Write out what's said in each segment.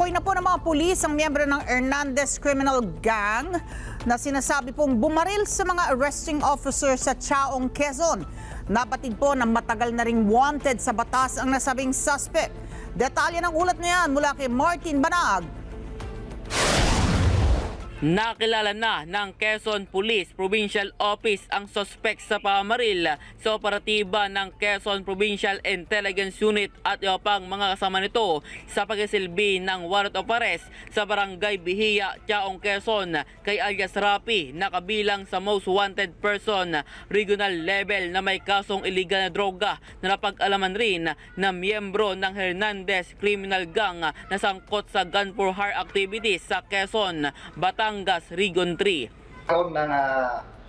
Tinukoy na po ng mga pulis ang miyembro ng Hernandez Criminal Gang na sinasabi pong bumaril sa mga arresting officer sa Chaong, Quezon. Nabatid po na matagal na ring wanted sa batas ang nasabing suspect. Detalye ng ulat na yan mula kay Martin Banag. Nakilala na ng Quezon Police Provincial Office ang suspect sa pamaril sa operatiba ng Quezon Provincial Intelligence Unit at iba pang mga kasama nito sa pagsisilbi ng warrant of arrest sa Barangay Bihia, Chaong, Quezon kay alias Rapi na kabilang sa most wanted person regional level na may kasong illegal na droga na napag-alaman rin na miyembro ng Hernandez Criminal Gang na sangkot sa gun for hire activities sa Quezon, Batangas, Region 3. Karoon ng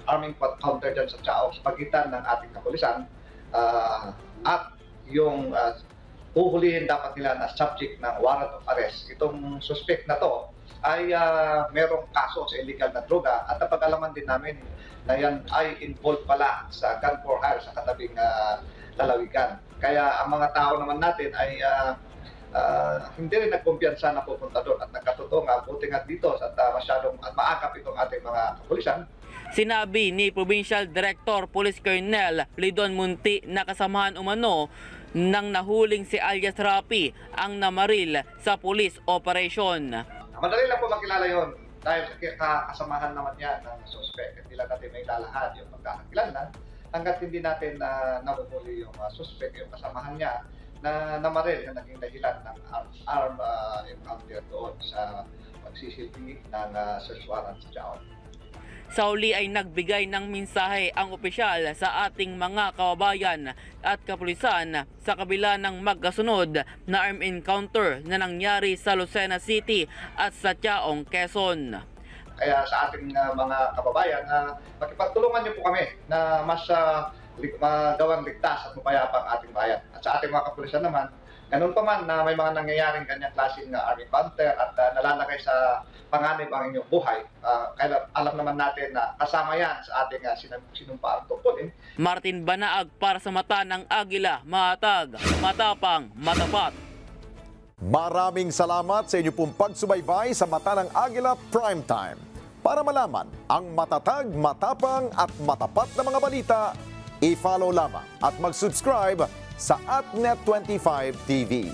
arming counter dyan sa Chao sa pagitan ng ating kapulisan at yung uhulihin dapat nila na subject ng warrant of arrest. Itong suspect na to ay merong kaso sa illegal na droga at napag-alaman din namin na yan ay involved pala sa gun for hire sa katabing lalawigan. Kaya ang mga tao naman natin ay hindi rin nagkumpiyansa na pupunta doon at nagkatotoo nga buti nga dito at masyadong at maakap itong ating mga kapulisan. Sinabi ni Provincial Director Police Colonel Lidon Munti na kasamahan umano ng nahuling si alias Rapi ang namaril sa police operation. Madali lang po makilala yon dahil kasamahan naman yan ng suspect. Hindi lang natin may lalahad yung pagkakakilanlan hanggat hindi natin nahuhuli yung suspect, yung kasamahan niya na namaril na naging dahilan ng armed encounter doon sa pagsisilbi ng search warrant sa Chao. Sa huli ay nagbigay ng mensahe ang opisyal sa ating mga kababayan at kapulisan sa kabila ng magkasunod na armed encounter na nangyari sa Lucena City at sa Chaong, Quezon. Kaya sa ating mga kababayan, makipagtulungan niyo po kami na mas magawang ligtas at mapayapang ating bayan. At sa ating mga kapulisan naman, ganun pa man na may mga nangyayaring kanyang klaseng army counter at nalalagay sa panganib ang inyong buhay. Kaya alam naman natin na kasama yan sa ating sinumpaang tungkulin. Martin Banaag para sa Mata ng Agila, matag, matapang, matapat. Maraming salamat sa inyo pong pagsubaybay sa Mata ng Agila Primetime. Para malaman ang matatag, matapang at matapat na mga balita, i-follow lamang at mag-subscribe sa AtNet25 TV.